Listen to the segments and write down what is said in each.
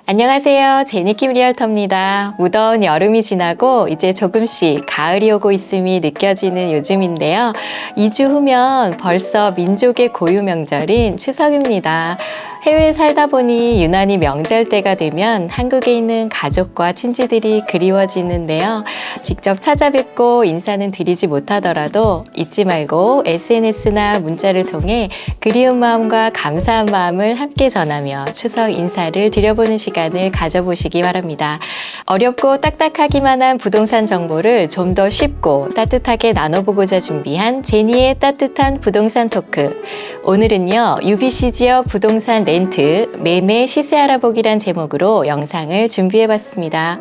안녕하세요. 제니킴 리얼터입니다. 무더운 여름이 지나고 이제 조금씩 가을이 오고 있음이 느껴지는 요즘인데요. 2주 후면 벌써 민족의 고유 명절인 추석입니다. 해외에 살다 보니 유난히 명절 때가 되면 한국에 있는 가족과 친지들이 그리워지는데요. 직접 찾아뵙고 인사는 드리지 못하더라도 잊지 말고 SNS나 문자를 통해 그리운 마음과 감사한 마음을 함께 전하며 추석 인사를 드려보는 시간을 가져보시기 바랍니다. 어렵고 딱딱하기만 한 부동산 정보를 좀 더 쉽고 따뜻하게 나눠보고자 준비한 제니의 따뜻한 부동산 토크. 오늘은요, UBC 지역 부동산 렌트, 매매 시세 알아보기란 제목으로 영상을 준비해봤습니다.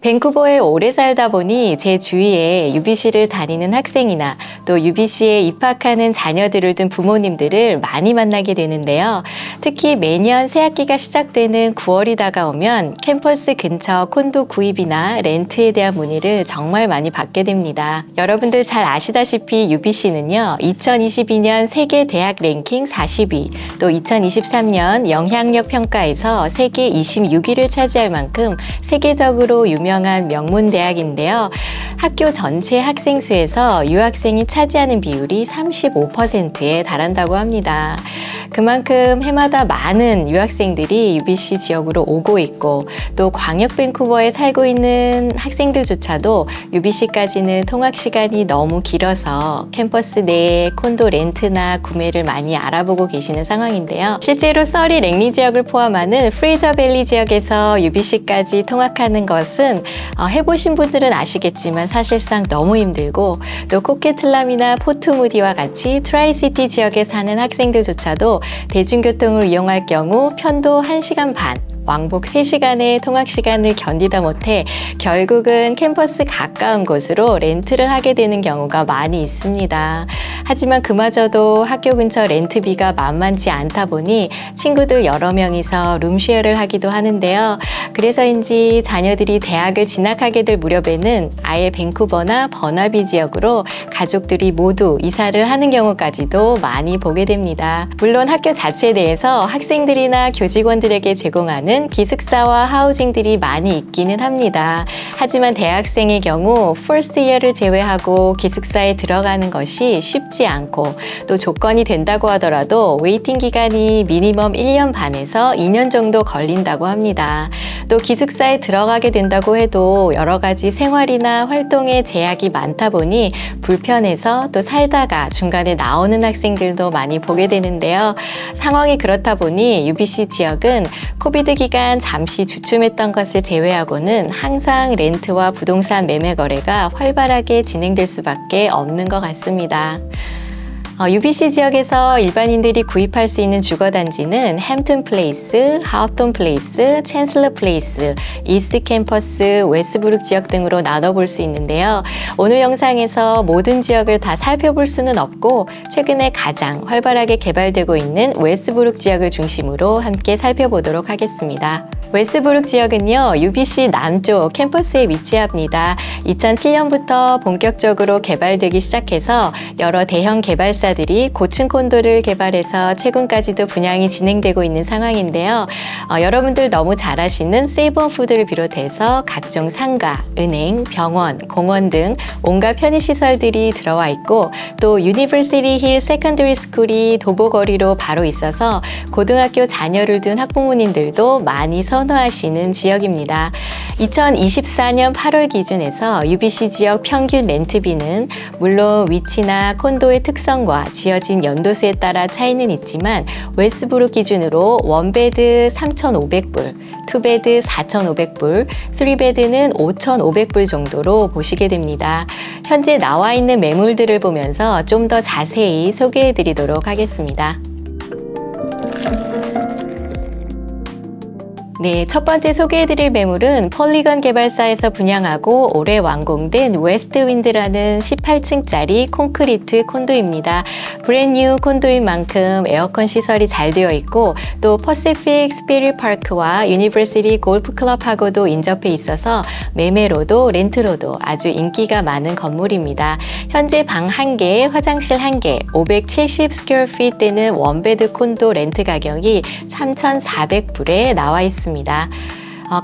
밴쿠버에 오래 살다 보니 제 주위에 UBC를 다니는 학생이나 또 UBC에 입학하는 자녀들을 둔 부모님들을 많이 만나게 되는데요. 특히 매년 새학기가 시작되는 9월이 다가오면 캠퍼스 근처 콘도 구입이나 렌트에 대한 문의를 정말 많이 받게 됩니다. 여러분들 잘 아시다시피 UBC는요, 2022년 세계 대학 랭킹 40위, 또 2023년 영향력 평가에서 세계 26위를 차지할 만큼 세계적으로 유명한 명문 대학인데요. 학교 전체 학생 수에서 유학생이 차지하는 비율이 35%에 달한다고 합니다. 그만큼 해마다 많은 유학생들이 UBC 지역으로 오고 있고 또 광역 밴쿠버에 살고 있는 학생들조차도 UBC까지는 통학 시간이 너무 길어서 캠퍼스 내에 콘도 렌트나 구매를 많이 알아보고 계시는 상황인데요. 실제로 서리 랭리 지역을 포함하는 프레이저밸리 지역에서 UBC까지 통학하는 것은 해보신 분들은 아시겠지만 사실상 너무 힘들고 또 코케틀람이나 포트무디와 같이 트라이시티 지역에 사는 학생들조차도 대중교통을 이용할 경우 편도 1시간 반, 왕복 3시간의 통학 시간을 견디다 못해 결국은 캠퍼스 가까운 곳으로 렌트를 하게 되는 경우가 많이 있습니다. 하지만 그마저도 학교 근처 렌트비가 만만치 않다 보니 친구들 여러 명이서 룸쉐어를 하기도 하는데요. 그래서인지 자녀들이 대학을 진학하게 될 무렵에는 아예 밴쿠버나 버나비 지역으로 가족들이 모두 이사를 하는 경우까지도 많이 보게 됩니다. 물론 학교 자체에 대해서 학생들이나 교직원들에게 제공하는 기숙사와 하우징들이 많이 있기는 합니다. 하지만 대학생의 경우 퍼스트 이어를 제외하고 기숙사에 들어가는 것이 쉽지 않고 또 조건이 된다고 하더라도 웨이팅 기간이 미니멈 1년 반에서 2년 정도 걸린다고 합니다. 또 기숙사에 들어가게 된다고 해도 여러 가지 생활이나 활동에 제약이 많다 보니 불편해서 또 살다가 중간에 나오는 학생들도 많이 보게 되는데요. 상황이 그렇다 보니 UBC 지역은 코비드 기간 잠시 주춤했던 것을 제외하고는 항상 렌트와 부동산 매매 거래가 활발하게 진행될 수밖에 없는 것 같습니다. UBC 지역에서 일반인들이 구입할 수 있는 주거단지는 햄튼 플레이스, 하우톤 플레이스, 챈슬러 플레이스, 이스트 캠퍼스, 웨스트브룩 지역 등으로 나눠볼 수 있는데요. 오늘 영상에서 모든 지역을 다 살펴볼 수는 없고 최근에 가장 활발하게 개발되고 있는 웨스트브룩 지역을 중심으로 함께 살펴보도록 하겠습니다. 웨스트브룩 지역은요, UBC 남쪽 캠퍼스에 위치합니다. 2007년부터 본격적으로 개발되기 시작해서 여러 대형 개발사들이 고층 콘도를 개발해서 최근까지도 분양이 진행되고 있는 상황인데요. 여러분들 너무 잘 아시는 세이버푸드를 비롯해서 각종 상가, 은행, 병원, 공원 등 온갖 편의시설들이 들어와 있고 또 유니버시티 힐 세컨더리 스쿨이 도보거리로 바로 있어서 고등학교 자녀를 둔 학부모님들도 많이 선호하시는 지역입니다. 2024년 8월 기준에서 UBC 지역 평균 렌트비는 물론 위치나 콘도의 특성과 지어진 연도수에 따라 차이는 있지만 웨스트브룩 기준으로 원베드 3,500불, 투베드 4,500불, 3베드는 5,500불 정도로 보시게 됩니다. 현재 나와 있는 매물들을 보면서 좀 더 자세히 소개해 드리도록 하겠습니다. 네, 첫 번째 소개해드릴 매물은 폴리건 개발사에서 분양하고 올해 완공된 웨스트윈드라는 18층짜리 콘크리트 콘도입니다. 브랜뉴 콘도인 만큼 에어컨 시설이 잘 되어 있고 또 퍼시픽 스피릿 파크와 유니버시티 골프클럽하고도 인접해 있어서 매매로도 렌트로도 아주 인기가 많은 건물입니다. 현재 방 1개, 화장실 1개, 570 스퀘어핏 되는 원베드 콘도 렌트 가격이 3,400불에 나와 있습니다.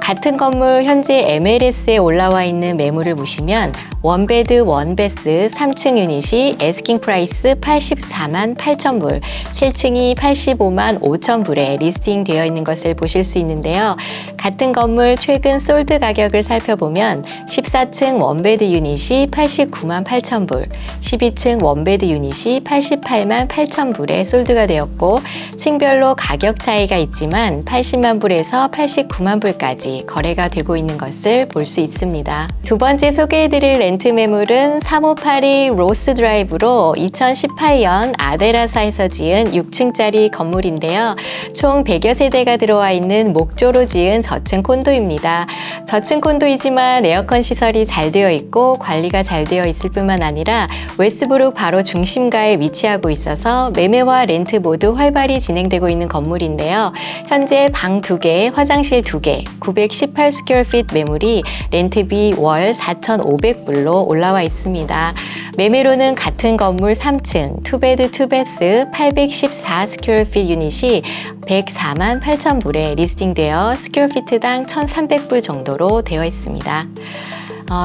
같은 건물 현재 MLS에 올라와 있는 매물을 보시면 원베드 원베스 3층 유닛이 애스킹 프라이스 84만 8천 불, 7층이 85만 5천 불에 리스팅 되어 있는 것을 보실 수 있는데요. 같은 건물 최근 솔드 가격을 살펴보면 14층 원베드 유닛이 89만 8천 불, 12층 원베드 유닛이 88만 8천 불에 솔드가 되었고 층별로 가격 차이가 있지만 80만 불에서 89만 불까지 거래가 되고 있는 것을 볼 수 있습니다. 두 번째 소개해드릴 렌트 매물은 3582 로스 드라이브로 2018년 아데라사에서 지은 6층짜리 건물인데요. 총 100여 세대가 들어와 있는 목조로 지은 저층 콘도입니다. 저층 콘도이지만 에어컨 시설이 잘 되어 있고 관리가 잘 되어 있을 뿐만 아니라 웨스트브룩 바로 중심가에 위치하고 있어서 매매와 렌트 모두 활발히 진행되고 있는 건물인데요. 현재 방 2개, 화장실 2개, 918 스퀘어핏 매물이 렌트비 월 4,500불로 올라와 있습니다. 매매로는 같은 건물 3층, 투베드 투베스 814 스퀘어핏 유닛이 104만 8천 불에 리스팅되어 스퀘어피트당 1,300불 정도로 되어 있습니다.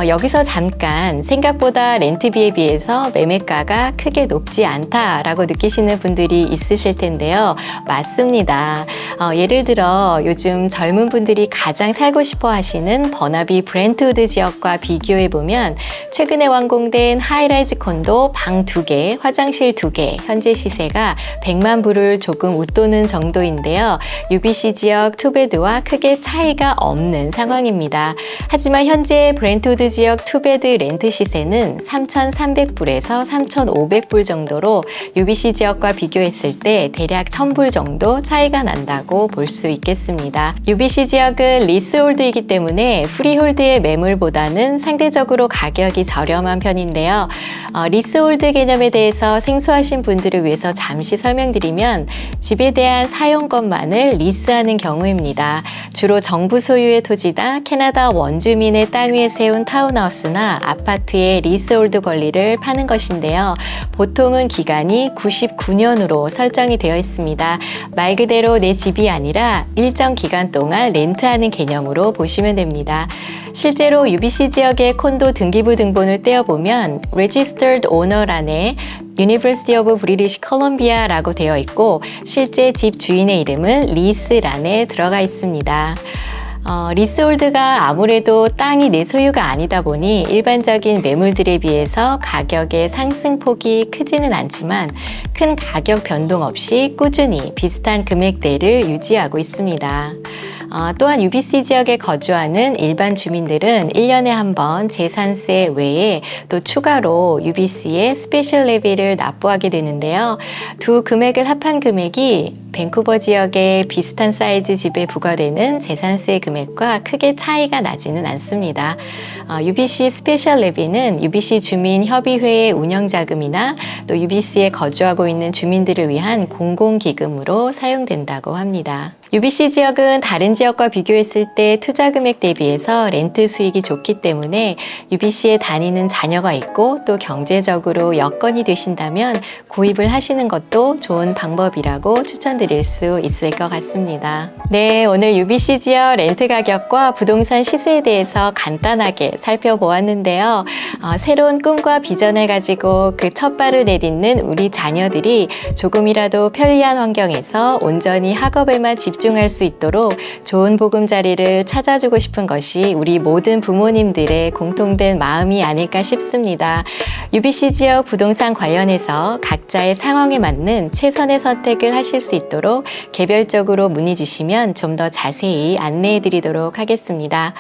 여기서 잠깐 생각보다 렌트비에 비해서 매매가가 크게 높지 않다라고 느끼시는 분들이 있으실 텐데요. 맞습니다. 예를 들어 요즘 젊은 분들이 가장 살고 싶어 하시는 버나비 브렌트우드 지역과 비교해 보면 최근에 완공된 하이라이즈 콘도 방 2개, 화장실 2개, 현재 시세가 100만 불을 조금 웃도는 정도인데요. UBC 지역 투베드와 크게 차이가 없는 상황입니다. 하지만 현재 브렌트우드 지역 투베드 렌트 시세는 3,300불에서 3,500불 정도로 UBC 지역과 비교했을 때 대략 1,000불 정도 차이가 난다고 볼 수 있겠습니다. UBC 지역은 리스홀드이기 때문에 프리홀드의 매물보다는 상대적으로 가격이 저렴한 편인데요. 리스홀드 개념에 대해서 생소하신 분들을 위해서 잠시 설명드리면 집에 대한 사용권만을 리스하는 경우입니다. 주로 정부 소유의 토지다 캐나다 원주민의 땅 위에 세운 타운하우스나 아파트의 리스홀드 권리를 파는 것인데요. 보통은 기간이 99년으로 설정이 되어 있습니다. 말 그대로 내 집이 아니라 일정 기간 동안 렌트하는 개념으로 보시면 됩니다. 실제로 UBC 지역의 콘도 등기부 등본을 떼어보면 Registered Owner란에 University of British Columbia라고 되어 있고 실제 집 주인의 이름은 리스란에 들어가 있습니다. 리스홀드가 아무래도 땅이 내 소유가 아니다 보니 일반적인 매물들에 비해서 가격의 상승폭이 크지는 않지만 큰 가격 변동 없이 꾸준히 비슷한 금액대를 유지하고 있습니다. 또한 UBC 지역에 거주하는 일반 주민들은 1년에 한 번 재산세 외에 또 추가로 UBC의 스페셜 레비를 납부하게 되는데요. 두 금액을 합한 금액이 밴쿠버 지역의 비슷한 사이즈 집에 부과되는 재산세 금액과 크게 차이가 나지는 않습니다. UBC 스페셜 레비는 UBC 주민협의회의 운영자금이나 또 UBC에 거주하고 있는 주민들을 위한 공공기금으로 사용된다고 합니다. UBC 지역은 다른 지역과 비교했을 때 투자 금액 대비해서 렌트 수익이 좋기 때문에 UBC에 다니는 자녀가 있고 또 경제적으로 여건이 되신다면 구입을 하시는 것도 좋은 방법이라고 추천드릴 수 있을 것 같습니다. 네, 오늘 UBC 지역 렌트 가격과 부동산 시세에 대해서 간단하게 살펴보았는데요. 새로운 꿈과 비전을 가지고 그 첫 발을 내딛는 우리 자녀들이 조금이라도 편리한 환경에서 온전히 학업에만 집중할 수 있도록 좋은 보금자리를 찾아주고 싶은 것이 우리 모든 부모님들의 공통된 마음이 아닐까 싶습니다. UBC 지역 부동산 관련해서 각자의 상황에 맞는 최선의 선택을 하실 수 있도록 개별적으로 문의 주시면 좀 더 자세히 안내해 드리도록 하겠습니다.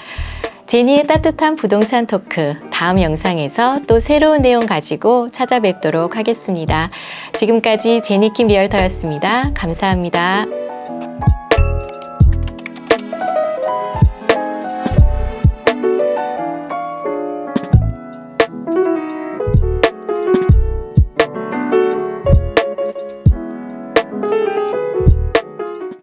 제니의 따뜻한 부동산 토크 다음 영상에서 또 새로운 내용 가지고 찾아뵙도록 하겠습니다. 지금까지 제니킴 리얼터였습니다. 감사합니다.